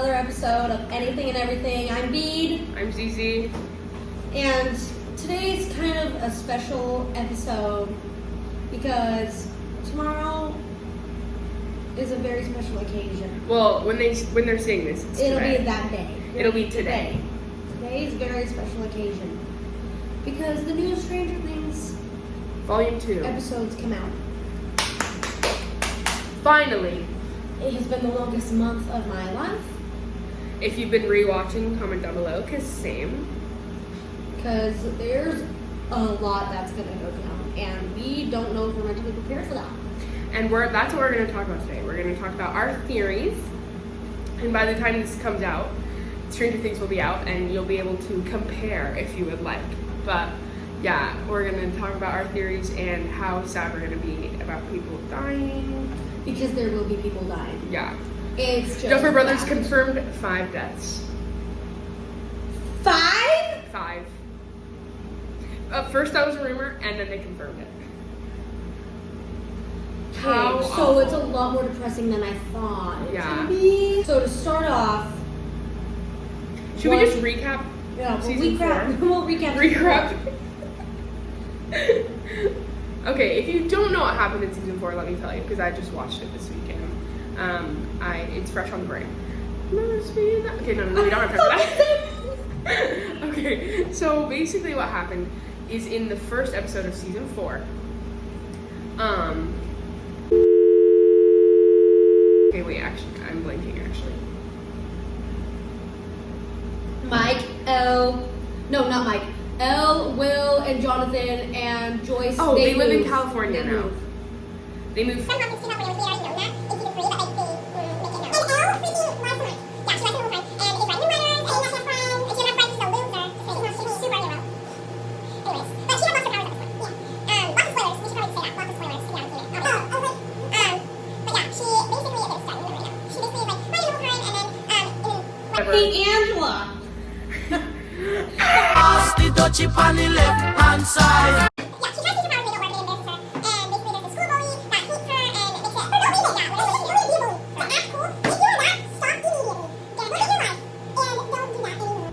another episode of Anything and Everything. I'm Bede. I'm ZZ. And today's kind of a special episode because tomorrow is a very special occasion. Well, when they're seeing this, It'll be that day. It'll be today. Today's a very special occasion because the new Stranger Things Volume 2. episodes come out. Finally. It has been the longest month of my life. If you've been rewatching, comment down below, because same. Because there's a lot that's going to go down, and we don't know if we're mentally prepared for that. And that's what we're going to talk about today. We're going to talk about our theories, and by the time this comes out, Stranger Things will be out, and you'll be able to compare if you would like. But yeah, we're going to talk about our theories and how sad we're going to be about people dying. Because there will be people dying. Yeah. It's just Duffer Brothers fact. confirmed 5 deaths. 5? 5. First that was a rumor, and then they confirmed it. How Okay, so awful. it's a lot more depressing than I thought it Yeah. would be. So to start off, Should we just recap? yeah, Season we'll recap. Okay, if you don't know what happened in season 4, let me tell you, because I just watched it this weekend. It's fresh on the brain. Okay, no, we don't have time for that. Okay, so basically what happened is in the first episode of season 4. Okay, wait, actually, I'm blanking, actually. Not Mike. Elle, Will, and Jonathan, and Joyce. Oh, they live in moved. California They now. moved. They moved. Hey, Angela. Pass the dutchie on the left hand side.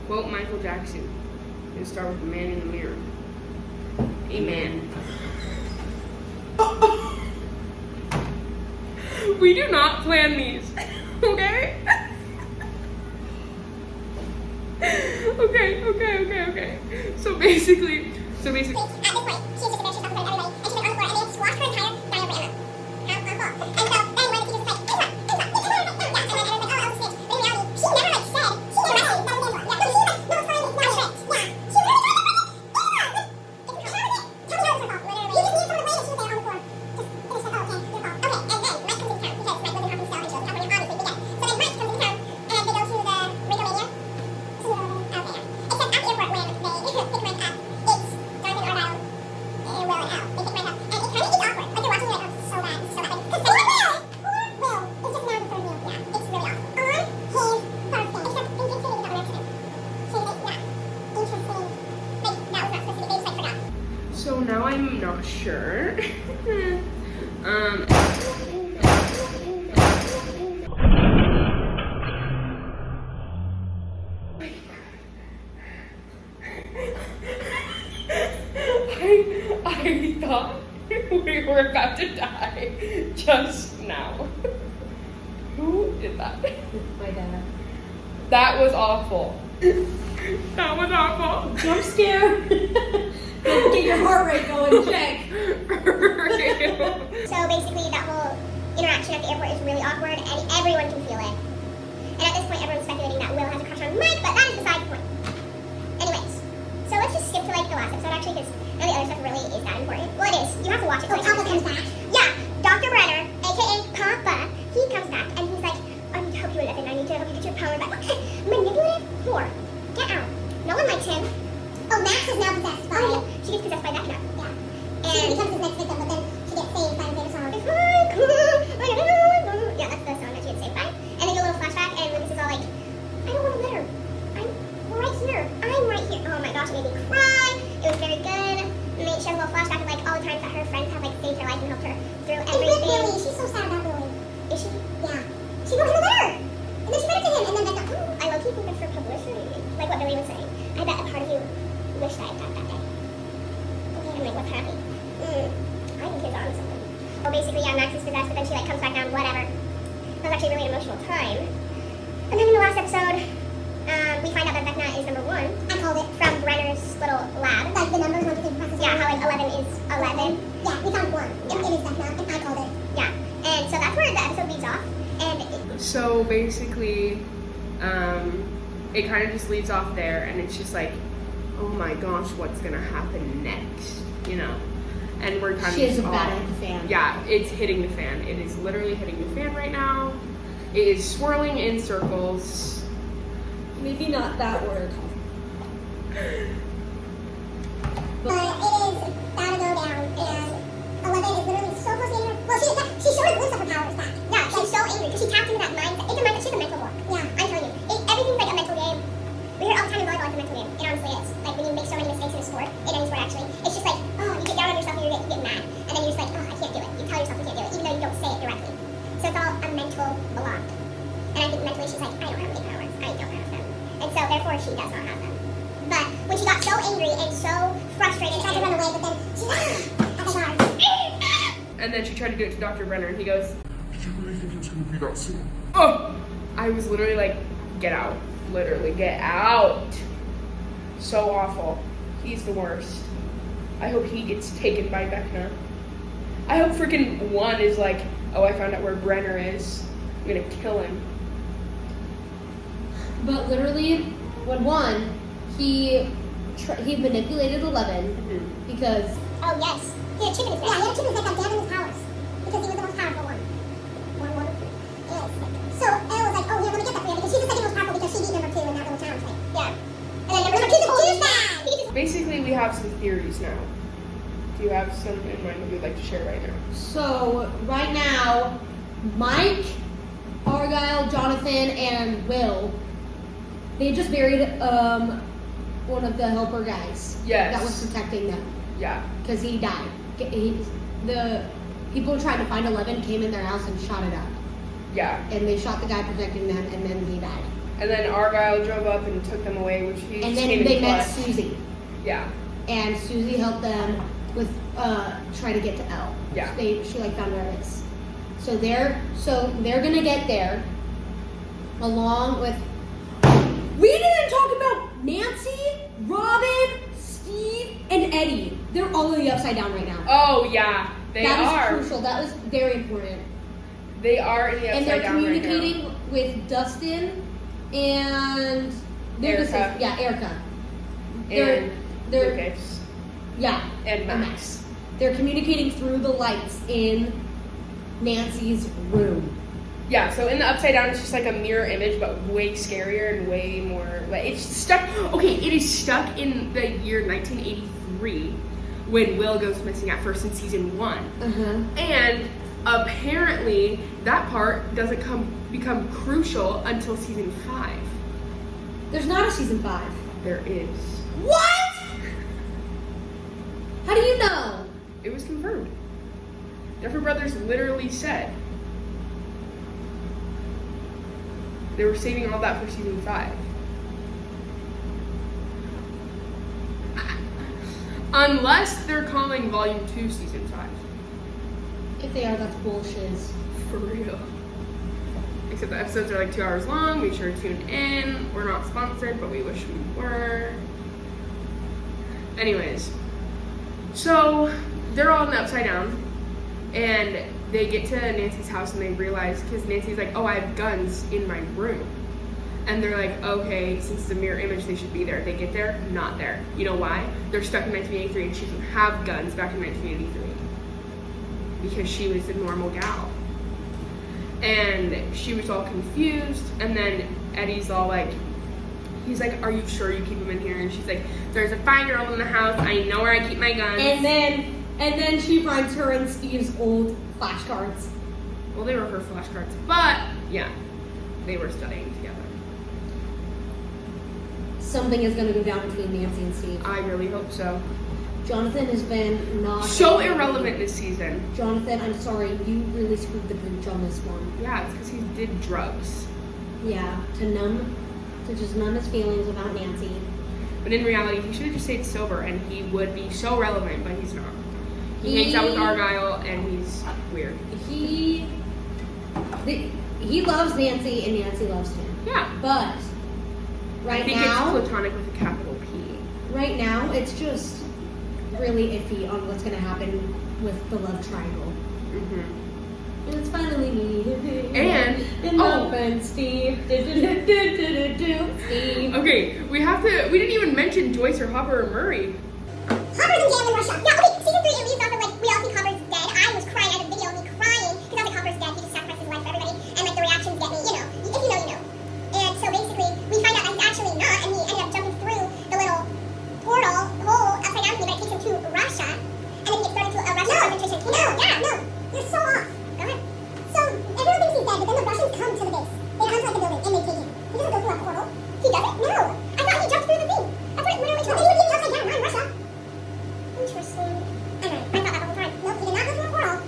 Quote Michael Jackson. It'll start with the man in the mirror. Amen. We do not plan these, okay? Okay. So basically. At this point, she was just embarrassed herself in front of everybody, and she went on the floor and they squashed her entire diagram on the floor. And so then one of the teachers was like, Angela, and then everyone's like, oh, Elsa's snitch. But in reality, she never like said, she never said that was Angela. Yeah, but she was like, no, it's fine, it's not a trick. Yeah, she literally tried to find it. Angela, like, how was it? Tell me how it was her fault. Literally. You just needed someone to blame it. She was there on the floor. Just finish it. Oh, okay, your fault. Okay, and then Mike comes into town because Mike lives in Compton still, and she lives in California, obviously, we get. So then Mike comes into town, and they go to the Rinkomania. Okay, yeah. Except at the airport when they pick Mike up, it's Jonathan Argyle and Will and Elle. They pick Mike up, and it kind of is awkward. Like they're watching it, like, oh, this is so bad, this is so bad. Because Will is just now the third wheel. Yeah, it's really awful. On his birthday, except in Big City, they got an accident. So like, yeah, interesting. Like that was not supposed to be. They just like forgot. So now I'm not sure. I thought we were about to die just now. Who did that? My dad. That was awful. That was awful. Jump scare. Get your heart rate going. Check. So basically, that whole interaction at the airport is really awkward, and everyone can feel it. And at this point, everyone's speculating that Will has a crush on Mike, but that is beside the point. Anyways, so let's just skip to like the last episode actually, because none of the other stuff really is that important. Well, it is. You have to watch it. Oh, Papa comes back. Yeah, Dr. Brenner, aka Papa, he comes back, and he's like, I need to help you with it, I need to help you get your power back. Manipulative whore. Get out. No one likes him. Oh, Max is now possessed by him. She gets possessed by Vecna. Yeah. And she becomes his next victim, but then she gets saved by the favorite song. Yeah, that's the song that she gets saved by. And then you'll then she like comes back down, whatever. That was actually a really emotional time. And then in the last episode, we find out that Vecna is number 1. I called it from Brenner's little lab. Like the numbers 1 to 3 Yeah, how like 11 is 11. Yeah, we found 1. Yeah. It is Vecna, and I called it. Yeah, and so that's where the episode leaves off. And So basically, it kind of just leaves off there, and it's just like, oh my gosh, what's gonna happen next? You know, and we're kind She of is just about all- to hit the fan. Yeah, it's hitting the fan. It is literally hitting the fan right now. It is swirling in circles. Maybe not that word. But it is about to go down, and 11 is literally so close to getting her. Well, she showed a glimpse of her powers back. Yeah, she's so angry because she tapped into that mindset. She's a mental block. Yeah, I'm telling you, everything's like a mental game. We hear all the time in volleyball it's a mental game. It honestly is. Like when you make so many mistakes in a sport, in any sport actually, it's just like, oh, you get down on yourself and you get mad, and then you're just like, oh, I can't do it. You tell yourself you can't do it, even though you don't say it directly. So it's all a mental block. And I think mentally she's like, I don't have any powers. I don't have them. And so therefore she does not have them. But when she got so angry and so frustrated, she tried to run away, but then she And then she tried to do it to Dr. Brenner, and he goes, Did you really think it was going to be that soon? oh! I was literally like, get out. Literally, get out. So awful. He's the worst. I hope he gets taken by Vecna. I hope freaking 1 is like, oh, I found out where Brenner is. I'm gonna kill him. But literally, when 1, he manipulated 11 because Oh, yes. He had chicken his Yeah, he had chicken his that damn his powers. Because he was the most powerful one. Yes. So, Elle was like, oh, here, let me get that for you. Because she's the second most powerful because she beat number 2 in that little challenge thing. Yeah. And then number 2 is a douchebag. Basically, we have some theories now. Do you have some in mind that you'd like to share right now? so right now, Mike, Argyle, Jonathan, and Will, they just buried one of the helper guys. Yes. That was protecting them Yeah. because he died. The people trying to find 11 came in their house and shot it up, Yeah. and they shot the guy protecting them, and then he died. And then Argyle drove up and took them away, which he And just then came in they met clutch. Susie, Yeah. and Susie helped them with trying to get to Elle. Yeah. She like found where it is. So they're gonna get there, along with. We didn't talk about Nancy, Robin, Steve, and Eddie. They're all in the Upside Down right now. Oh yeah, they That are. was crucial. That was very important. They are in the And upside they're down right now. communicating with Dustin and Erica. Erica. And they're Lucas yeah, and Max. They're communicating through the lights in Nancy's room. Yeah, so in the upside down, it's just like a mirror image, but way scarier and way more. Like it's stuck. Okay, it is stuck in the year 1983 when Will goes missing at first in season 1, and apparently that part doesn't become crucial until season 5. There's not a season 5. There is. What? How do you know? It was confirmed. Duffer Brothers literally said they were saving all that for season 5. Unless they're calling volume 2 season 5. If they are, that's bullshit. For real. Except the episodes are like 2 hours long. Be sure to tune in. We're not sponsored, but we wish we were. Anyways. So they're all in the upside down. And they get to Nancy's house and they realize, because Nancy's like, oh, I have guns in my room. And they're like, okay, since it's a mirror image, they should be there. They get there, not there. You know why? They're stuck in 1983 and she didn't have guns back in 1983. Because she was a normal gal. And she was all confused. And then Eddie's all like, he's like, are you sure you keep them in here? And she's like, there's a 5-year-old in the house. I know where I keep my guns. And then she finds her and Steve's old flashcards. Well, they were her flashcards. But, yeah, they were studying together. Something is going to go down between Nancy and Steve. I really hope so. Jonathan has been not... So irrelevant this season. Jonathan, I'm sorry. You really screwed the pooch on this one. Yeah, it's because he did drugs. Yeah, to just numb his feelings about Nancy. But in reality, he should have just stayed sober and he would be so relevant, but he's not. He hangs out with Argyle, and he's weird. He loves Nancy, and Nancy loves him. Yeah. But I think it's platonic with a capital P. right now, it's just really iffy on what's gonna happen with the love triangle. Mm-hmm. And it's finally me. And my friend Steve. Steve. Okay, we didn't even mention Joyce or Hopper or Murray. Hopper's in jail in Russia. Yeah, okay, season 3 it leaves off of like, we all think Hopper's dead. I was crying at a video of me crying because I was like, Hopper's dead, he just sacrificed his life for everybody. And like the reactions get me, you know. If you know, you know. And so basically, we find out that he's actually not, and he ended up jumping through the little portal, hole upside down, but it takes him to Russia. And then he gets thrown into a Russian concentration camp. No, yeah, no. You're so off. Go ahead. So everyone thinks he's dead, but then the Russians come to the base. They come to like the building and they take him. He doesn't go through a portal. He doesn't? No. I thought he jumped through the thing. That's what it literally told me. He would be upside down, not in Russia. Interesting. I don't know. I thought that the whole time. Nope, he did not go through a portal.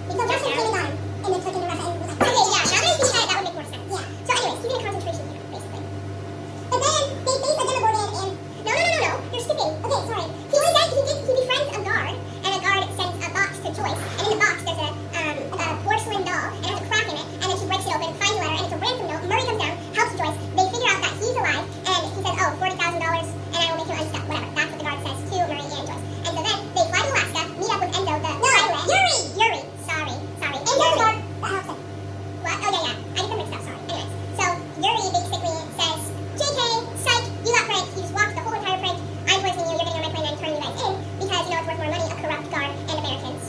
Because the Russians came and got him. And then took him to Russia and was like, okay, yeah, now that you said it, that would make more sense. Yeah. So anyways, he's in a concentration camp, basically. But then they face a Demogorgon and no. You're skipping. Okay, sorry. He befriends a guard, and a guard sends a box to Joyce, and in the box there's a porcelain doll, and it has a crack in it, and then she breaks it open, finds a letter, and it's a ransom note. Murray comes down, helps Joyce. They figure out that he's alive, and he says, oh, $40,000, and I will make him unstuck. Whatever. That's what the guard says to Murray and Joyce. And so then they fly to Alaska, meet up with Enzo, the pilot. Yuri. Sorry. Enzo's guard. What? Oh yeah. I get them mixed up. Sorry. Anyways, so Yuri basically says, JK, psych, you got pranked. You just walked the whole entire prank. I'm poisoning you. You're getting on my plane and turning you guys in because you know it's worth more money, a corrupt guard and Americans.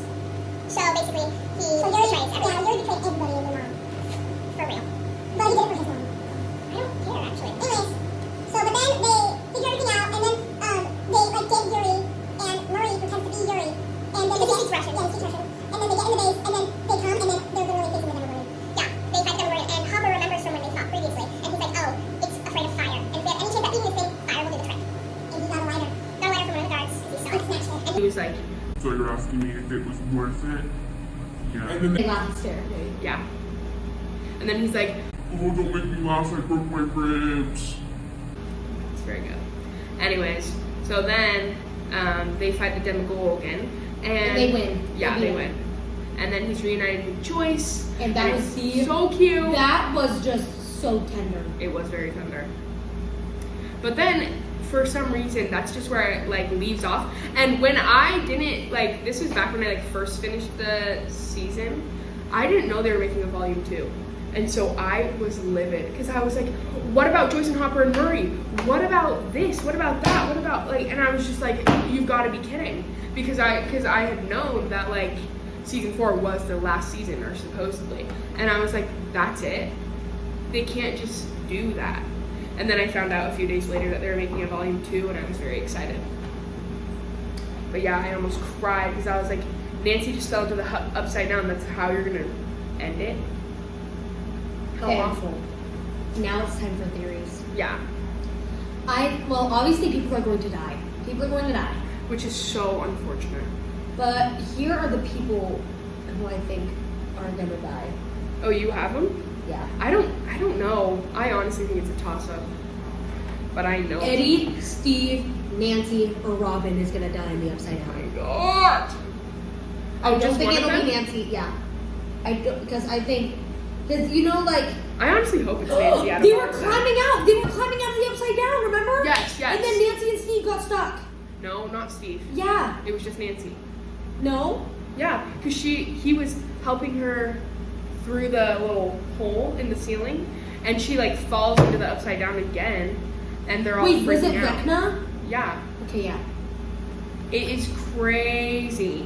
So basically, he betrays everyone. Yeah, Yuri betrayed everybody and their mom. For real. But he did it for his mom. I don't care actually. Anyways, so but then they figure everything out, and then they like get Yuri, and Murray pretends to be Yuri, and then he speaks Russian. Yeah, he speaks Russian. And then they get in the base, and then they come, and then they're literally facing the Demogorgon. Yeah, they fight the Demogorgon, and Hopper remembers from when they fought previously, and he's like, oh, it's afraid of fire, and if we have any chance at beating this thing, fire will do the trick. And he got a lighter from one of the guards, because he saw it snatched it. And He was like, So you're asking me if it was worth it? Yeah. And then, They laugh hysterically. yeah. And then he's like, oh, don't make me laugh, I broke my ribs. it's very good. Anyways, so then they fight the Demogorgon, and they win. Yeah, They they beat win. And then he's reunited with Joyce, And that was it's so cute. That was just so tender. It was very tender. But then, for some reason, that's just where it like leaves off. And when I didn't like, this was back when I like first finished the season, I didn't know they were making a volume 2. And so I was livid because I was like, what about Joyce and Hopper and Murray? What about this? What about that? What about like? And I was just like, you've got to be kidding, because I had known that like season 4 was the last season, or supposedly, and I was like, that's it. They can't just do that. And then I found out a few days later that they were making a volume 2, and I was very excited. But yeah, I almost cried because I was like, Nancy just fell into the upside down. That's how you're gonna end it. How Okay. awful. Now it's time for theories. Yeah, Well, obviously people are going to die. People are going to die. which is so unfortunate. But here are the people who I think are gonna die. Oh, you have them? Yeah. I don't know. I honestly think it's a toss-up. But I know. Eddie, Steve, Nancy, or Robin is gonna die in the Upside Oh my Down. god. I don't just think one of it'll be them? Nancy. Yeah. I don't, because I think, because you know, like I honestly hope it's Nancy out of they all were of them. climbing out. They were climbing out of the Upside Down. Remember? Yes, yes. And then Nancy and Steve got stuck. No, not Steve. Yeah. It was just Nancy. No. Yeah, because he was helping her through the little hole in the ceiling, and she like falls into the upside down again, and they're all Wait, was it freaking out. Vecna? Yeah, Okay, yeah. it is crazy.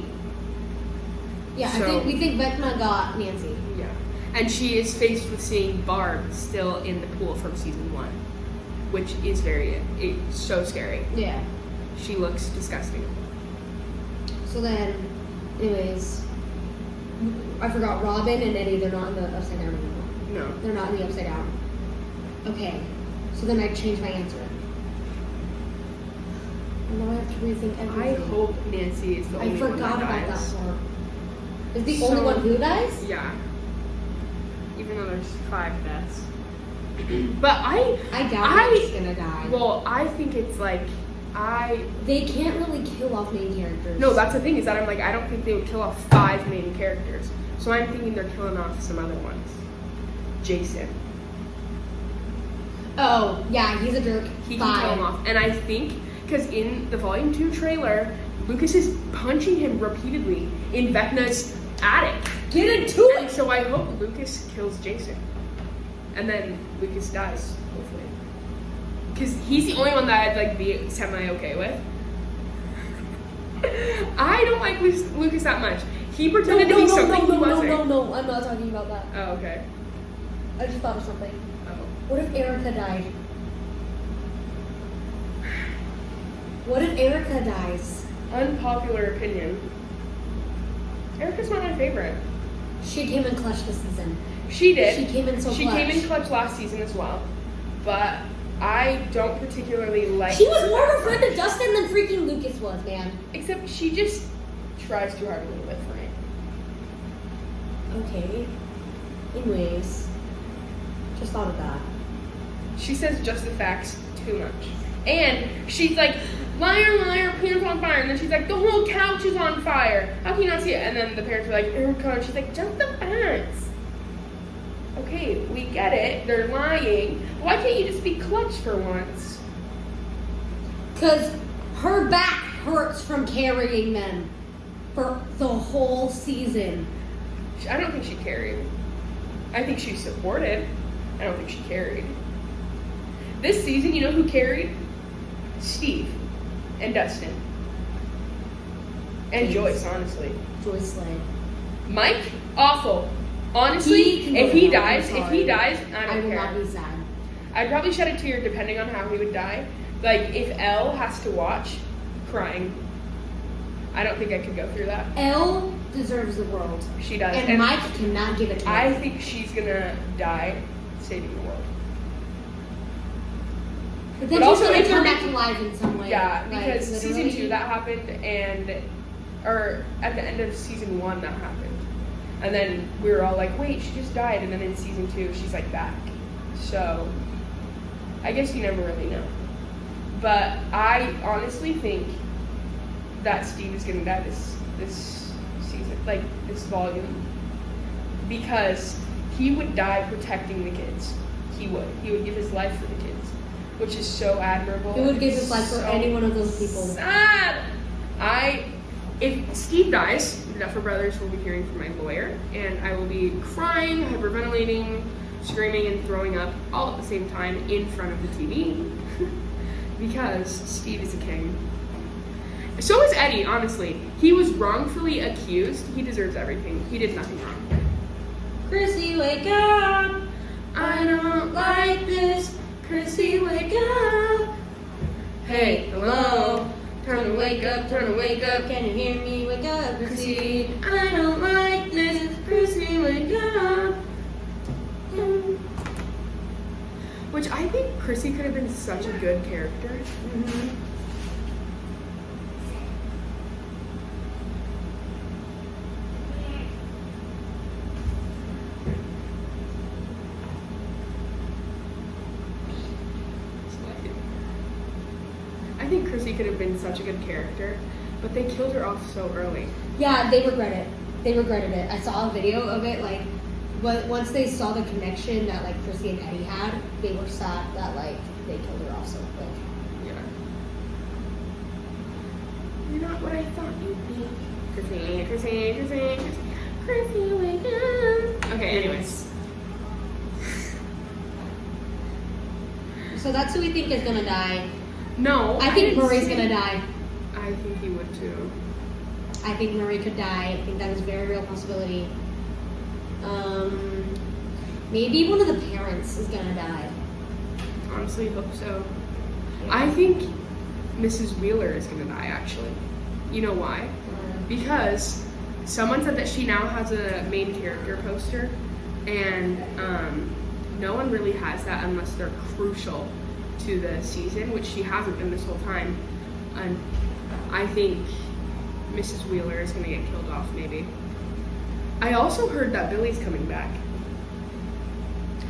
Yeah, So- we think Vecna got Nancy. Yeah, and she is faced with seeing Barb still in the pool from season 1, which is it's so scary. Yeah. She looks disgusting. So then, anyways, I forgot Robin and Eddie. They're not in the Upside Down anymore. No. They're not in the Upside Down. Okay. So then I changed my answer. And now I have to rethink everything. I hope Nancy is the I only one forgot that about that dies. part. Is the So- only one who dies? Yeah. Even though there's 5 deaths. But I doubt he's gonna die. well, I think it's like, They can't really kill off main characters. No, that's the thing, is that I'm like, I don't think they would kill off 5 main characters. So I'm thinking they're killing off some other ones. Jason. Oh, yeah, he's a jerk. He can kill him off. And I think, because in the Volume 2 trailer, Lucas is punching him repeatedly in Vecna's attic. Get into And it! so I hope Lucas kills Jason. And then Lucas dies, hopefully. Because he's the only one that I'd like be semi-okay with. I don't like Lucas that much. He pretended to be something he wasn't. No, I'm not talking about that. Oh, okay. I just thought of something. Oh. What if Erica died? What if Erica dies? Unpopular opinion. Erica's not my favorite. She came in clutch this season. She did. She came in so She clutch. came in clutch last season as well. But I don't particularly like She was her more of that a friend much. to Dustin than freaking Lucas was, man. Except she just tries too hard to live for me. Okay. Anyways, just thought of that. She says just the facts too much. And she's like, liar, liar, pants on fire. And then she's like, the whole couch is on fire. How can you not see it? And then the parents are like, Erica. And she's like, just the facts. Okay, we get it. They're lying. Why can't you just be clutch for once? Because her back hurts from carrying them for the whole season. I don't think she carried. I think she supported. I don't think she carried. This season, you know who carried? Steve and Dustin. And Jeez. Joyce, honestly. Joyce Slay. Mike, awful. Honestly, He can if go he down, I'm dies, sorry. I I don't will care. not be sad. I'd probably shed a tear depending on how he would die. Like, if Elle has to watch crying, I don't think I could go through that. Elle deserves the world. She does. And Mike cannot give it to I her. think she's gonna die saving the world. But then but she's also going if to come you're- back to life in some way. Yeah, like, because season literally. 2 that happened, or at the end of season 1 that happened. And then we were all like, wait, she just died. And then in season 2, she's like back. So, I guess you never really know. But I honestly think that Steve is gonna die this season, like this volume. Because he would die protecting the kids. He would. He would give his life for the kids. Which is so admirable. He would give his life for So any one of those people. Sad. If Steve dies, the Duffer Brothers will be hearing from my lawyer, and I will be crying, hyperventilating, screaming, and throwing up all at the same time in front of the TV. Because Steve is a king. So is Eddie, honestly. He was wrongfully accused. He deserves everything. He did nothing wrong. Chrissy, wake up! I don't like this. Chrissy, wake up. Hey, hello. Time to wake up, time to wake up. Can you hear me? Wake up, Chrissy. I don't like this. Chrissy, wake up. Which I think Chrissy could have been such a good character. Mm-hmm. I think Chrissy could have been such a good character, but they killed her off so early. Yeah, they regret it. They regretted it. I saw a video of it, like, but once they saw the connection that, like, Chrissy and Eddie had, they were sad that, like, they killed her off so quick. Yeah. You're not what I thought you'd be. Chrissy, Chrissy, Chrissy, Chrissy, Chrissy, wake up. Okay, anyways. So that's who we think is gonna die. No. I think didn't Murray's see- gonna die. I think he would too. I think Murray could die. I think that is a very real possibility. Maybe one of the parents is gonna die. Honestly, hope so. I think Mrs. Wheeler is gonna die, actually. You know why? Because someone said that she now has a main character poster, and no one really has that unless they're crucial to the season, which she hasn't been this whole time. And I think Mrs. Wheeler is gonna get killed off, maybe. I also heard that Billy's coming back.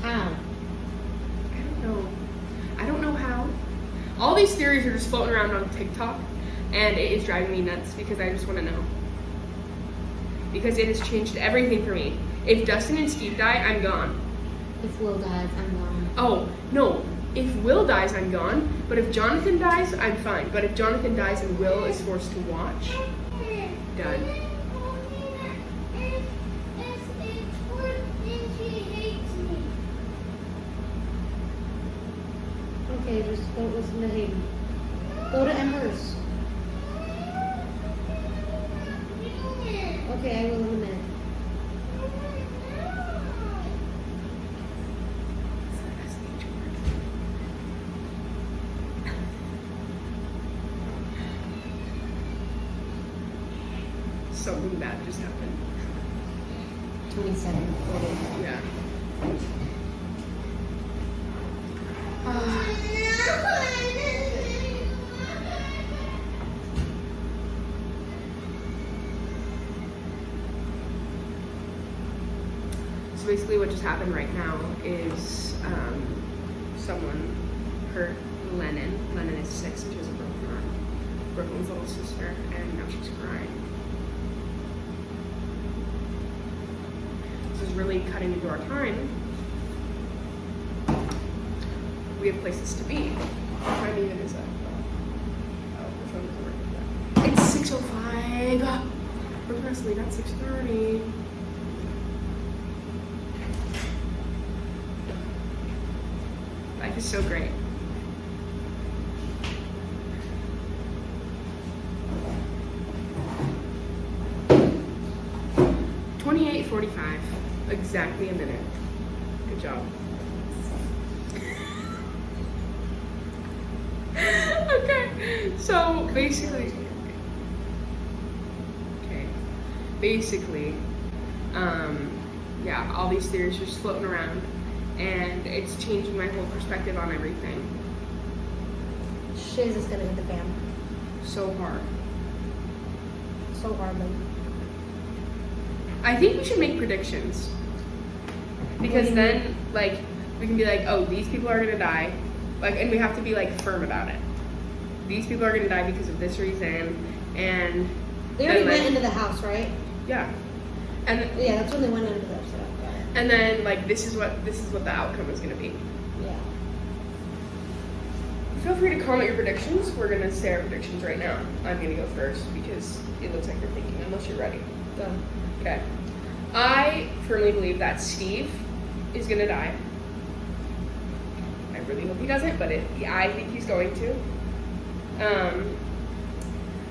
How? I don't know how. All these theories are just floating around on TikTok, and it is driving me nuts because I just want to know. Because it has changed everything for me. If Dustin and Steve die, I'm gone. If Will dies, I'm gone. Oh, no. If Will dies, I'm gone. But if Jonathan dies, I'm fine. But if Jonathan dies and Will is forced to watch, done. Okay, just don't listen to Hayden. Go to Embers. Okay, I will in a minute. Something bad just happened. 27. Yeah. So basically what just happened right now is someone hurt Lennon. Lennon is 6 and she has a broken arm. Brooklyn's little sister, and now she's crying. This is really cutting into our time. We have places to be. What time even is that? Oh, the phone isn't working yet. It's 6:05. We're supposed to leave at 6:30. Life is so great. $28.45. Exactly a minute. Good job. Okay, so basically, yeah, all these theories are just floating around, and it's changing my whole perspective on everything. Shiz is gonna hit the fan. So hard. So hardly. I think we should make predictions. Because then, like, we can be like, oh, these people are gonna die. Like, and we have to be, like, firm about it. These people are gonna die because of this reason, and... They already then, went like, into the house, right? Yeah. And Yeah, that's when they went into the house. So got it. and then, like, this is what the outcome is gonna be. Yeah. Feel free to comment your predictions. We're gonna say our predictions right now. I'm gonna go first because it looks like you're thinking, unless you're ready. Go. Okay. I firmly believe that Steve is gonna die. I really hope he doesn't, but I think he's going to.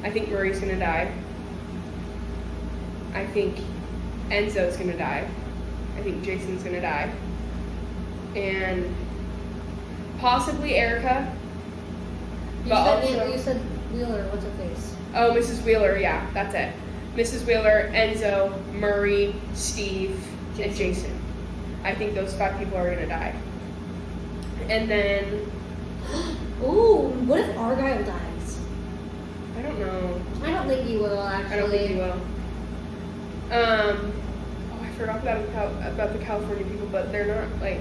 I think Murray's gonna die. I think Enzo's gonna die. I think Jason's gonna die. And possibly Erica. You But said, also, you said Wheeler, what's her face? oh, Mrs. Wheeler, yeah, that's it. Mrs. Wheeler, Enzo, Murray, Steve, and Jason. I think those 5 people are gonna die. And then, Ooh, what if Argyle dies? I don't know. I don't think he will, actually. I don't think he will. Oh, I forgot about the California people, but they're not, like,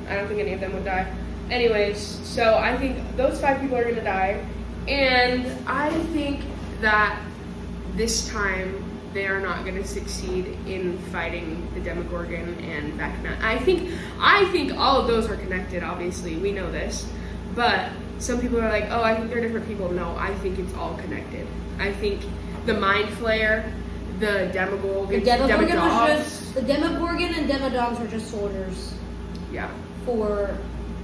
I don't think any of them would die. Anyways, so I think those 5 people are gonna die. And I think that this time they are not going to succeed in fighting the Demogorgon and Vecna. I think all of those are connected, obviously, we know this, but some people are like, oh, I think they're different people. No, I think it's all connected. I think the Mind Flayer, the Demogorgon, The Demogorgon was Demodogs, just, the Demogorgon and Demodogs were just soldiers yeah, for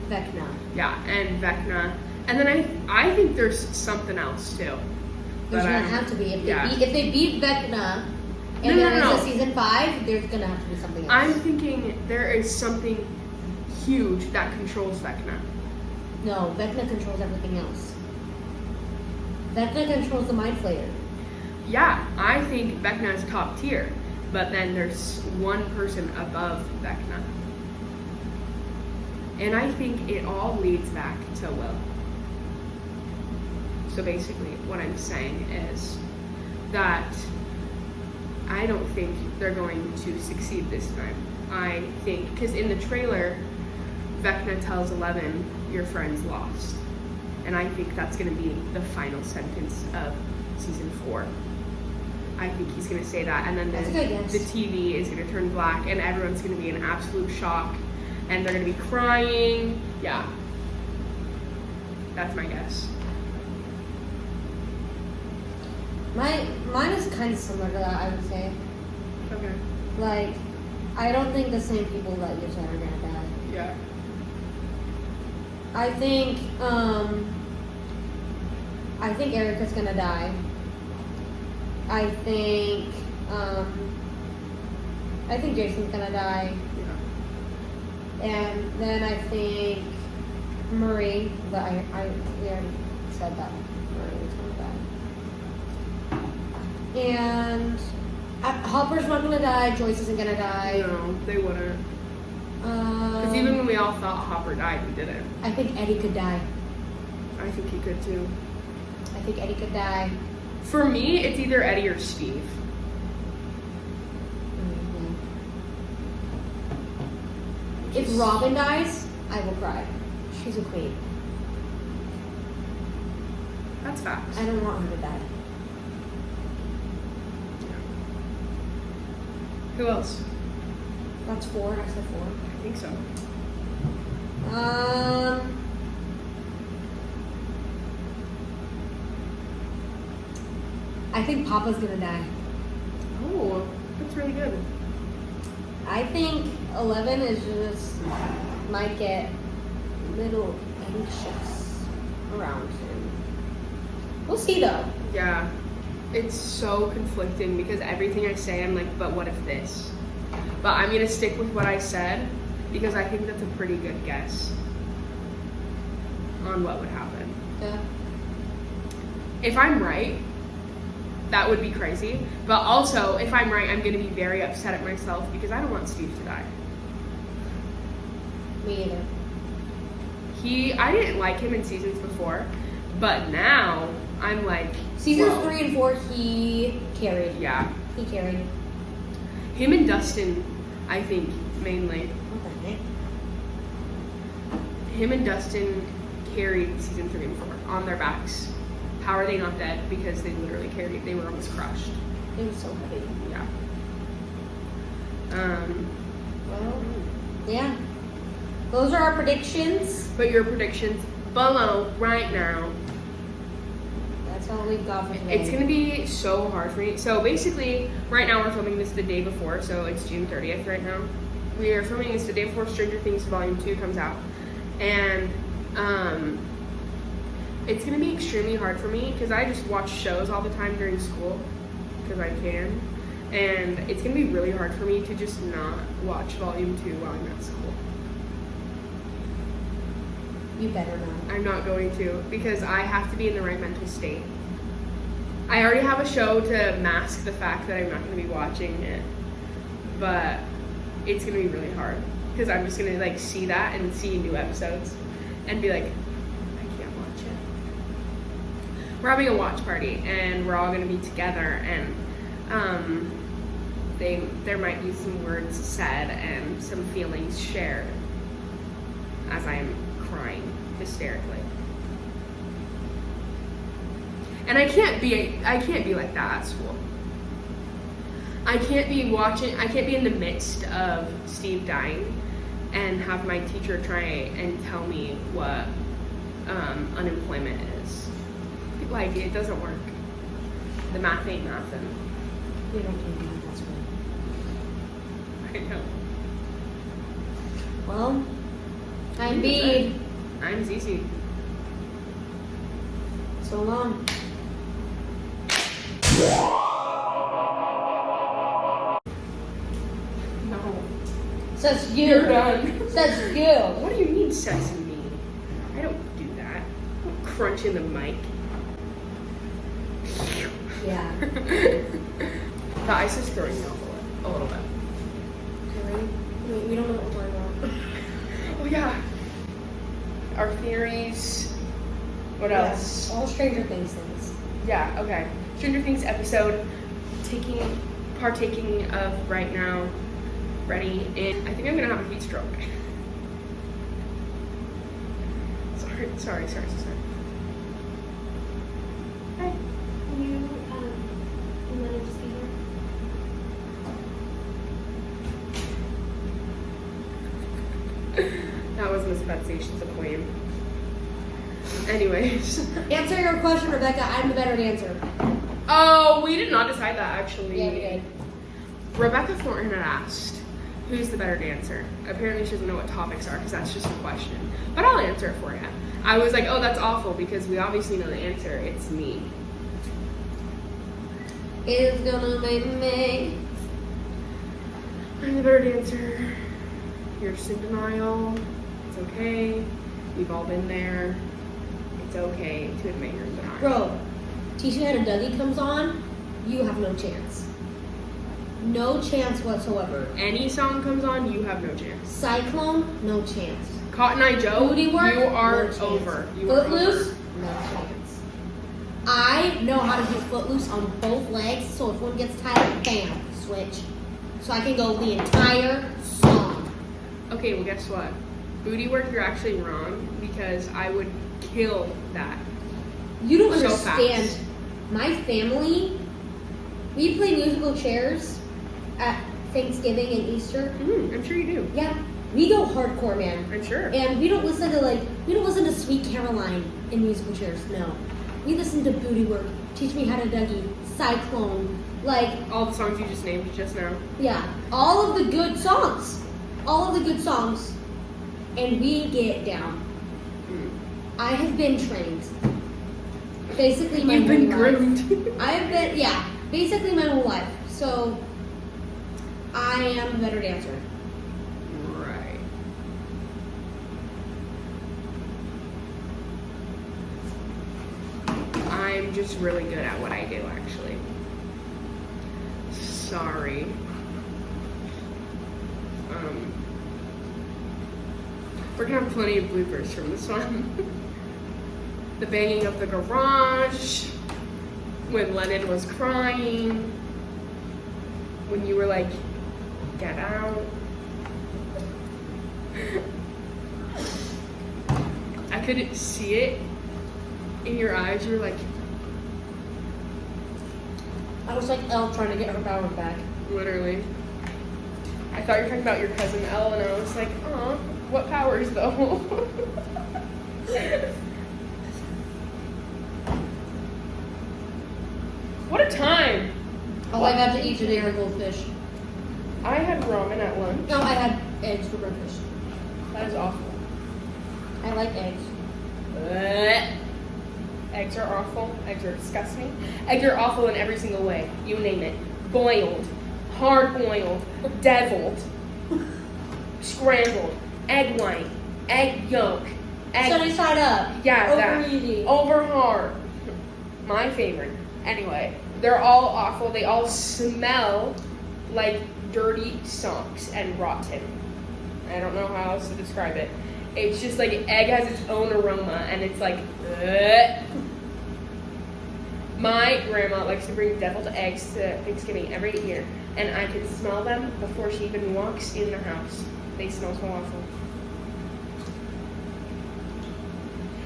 Vecna. and Vecna, and then I think there's something else too. There's But gonna I- have to be. yeah. If they beat Vecna and No, there is no. a season 5, there's gonna have to be something else. I'm thinking there is something huge that controls Vecna. No, Vecna controls everything else. Vecna controls the Mind Flayer. Yeah, I think Vecna is top tier, but then there's one person above Vecna. And I think it all leads back to Will. So basically, what I'm saying is that I don't think they're going to succeed this time. I think, because in the trailer, Vecna tells Eleven, your friend's lost. And I think that's going to be the final sentence of season 4. I think he's going to say that, and then That's a good guess. the TV is going to turn black, and everyone's going to be in absolute shock, and they're going to be crying. Yeah. That's my guess. Mine is kind of similar to that, I would say. Okay. Like, I don't think the same people that you said are gonna die. Yeah. I think Erica's gonna die. I think Jason's gonna die. Yeah. And then I think Marie, but we already said that Marie was gonna die. And Hopper's not gonna die. Joyce isn't gonna die. No, they wouldn't. Because even when we all thought Hopper died, he didn't. I think Eddie could die. I think he could too. I think Eddie could die. For me, it's either Eddie or Steve. If Robin dies, I will cry. She's a queen. That's facts. I don't want her to die. Who else? That's 4. I said 4. I think so. I think Papa's gonna die. Oh, that's really good. I think 11 is just might get a little anxious around him. We'll see though. Yeah. It's so conflicting because everything I say, I'm like, but what if this? But I'm going to stick with what I said because I think that's a pretty good guess on what would happen. Yeah. If I'm right, that would be crazy. But also, if I'm right, I'm going to be very upset at myself because I don't want Steve to die. Me either. I didn't like him in seasons before, but now I'm like, Seasons whoa. 3 and 4, he carried. Yeah. He carried. Him and Dustin, I think, mainly. What the heck? Him and Dustin carried season 3 and 4 on their backs. How are they not dead? Because they literally carried, they were almost crushed. It was so heavy. Yeah. Well, yeah. Those are our predictions. Put your predictions below right now. That's all we've got for today. It's gonna be so hard for me. So basically, right now we're filming this the day before, so it's June 30th right now. We are filming this the day before Stranger Things Volume 2 comes out. And it's gonna be extremely hard for me because I just watch shows all the time during school because I can. And it's gonna be really hard for me to just not watch Volume 2 while I'm at school. You better not. I'm not going to because I have to be in the right mental state. I already have a show to mask the fact that I'm not going to be watching it, but it's going to be really hard because I'm just going to like see that and see new episodes and be like, I can't watch it. We're having a watch party and we're all going to be together and there might be some words said and some feelings shared as I'm crying hysterically. And I can't be like that at school. I can't be in the midst of Steve dying and have my teacher try and tell me what unemployment is. Like, it doesn't work. The math ain't mathin'. We don't do that. That's right. I know. Well, I'm Bede. I'm Zizi. So long. No. Says you. You're done. Says you. What do you mean, says me? I don't do that. I don't crunch in the mic. Yeah. The ice is throwing me off a little bit. Okay, ready? Wait, we don't know what we're talking about. Oh yeah. Our theories. What else? All Stranger Things things. Yeah, okay. Stranger Things episode partaking of right now. Ready? And I think I'm gonna have a heat stroke. Sorry. organization's a plan. Anyways. Answer your question, Rebecca. I'm the better dancer. Oh, we did not decide that actually. Yeah, we did. Rebecca Thornton had asked, who's the better dancer? Apparently she doesn't know what topics are because that's just a question. But I'll answer it for you. I was like, oh, that's awful because we obviously know the answer. It's me. It's gonna make me. I'm the better dancer. You're just in denial. It's okay. We've all been there. It's okay to admit you're in denial. Bro, Teach Me How to Dougie comes on, you have no chance. No chance whatsoever. Any song comes on, you have no chance. Cyclone, no chance. Cotton Eye Joe, Booty Work, you are no chance. over. You are Footloose, over. no chance. I know how to do Footloose on both legs, so if one gets tired, bam, switch. So I can go the entire song. Okay, well, guess what? Booty Work, you're actually wrong because I would kill that. You don't So understand. fast. My family, we play musical chairs at Thanksgiving and Easter. I'm sure you do. Yeah, we go hardcore, man. I'm sure. And we don't listen to Sweet Caroline in musical chairs. No, we listen to Booty Work, Teach Me How to Dougie, Cyclone, like All the songs you just named just now. yeah, all of the good songs, and we get down. I have been trained. Basically, my You've been whole life. groomed. I have been, basically my whole life. So I am a better dancer. Right. I'm just really good at what I do, actually. Sorry. We're gonna have plenty of bloopers from this one. The banging of the garage, when Lennon was crying, when you were like, get out. I could see it in your eyes. You were like, I was like Elle trying to get her power back. literally. I thought you were talking about your cousin Elle, and I was like, aw, what powers though? What a time! Oh, I got to eat today our goldfish. I had ramen at lunch. No, I had eggs for breakfast. That is awful. I like eggs. Blech. Eggs are awful. Eggs are disgusting. Eggs are awful in every single way. You name it. Boiled, hard boiled, deviled, scrambled, egg white, egg yolk, egg. Sunny side up. Yeah, Over that. easy. Over hard. My favorite. Anyway, they're all awful. They all smell like dirty socks and rotten. I don't know how else to describe it. It's just like egg has its own aroma, and it's like, ugh. My grandma likes to bring deviled eggs to Thanksgiving every year, and I can smell them before she even walks in the house. They smell so awful.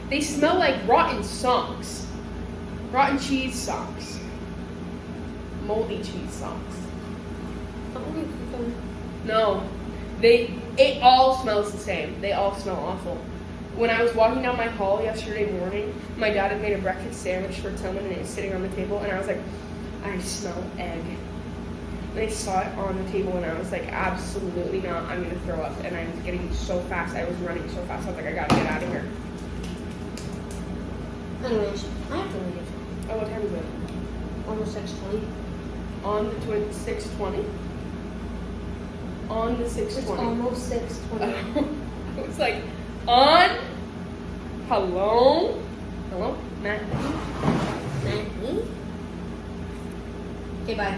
They smell like rotten socks. Rotten cheese socks. Moldy cheese socks. No. It all smells the same. They all smell awful. When I was walking down my hall yesterday morning, my dad had made a breakfast sandwich for Tillman and it was sitting on the table, and I was like, I smell egg. And I saw it on the table and I was like, absolutely not, I'm gonna throw up. And I was getting so fast, I was running so fast, I was like, I gotta get out of here. Anyways, I have to leave. Oh, what time is it? Almost 6:20. On the 6:20? On the 6:20. It's almost 6:20. It's like, on? Hello? Hello? Matt? Okay, bye.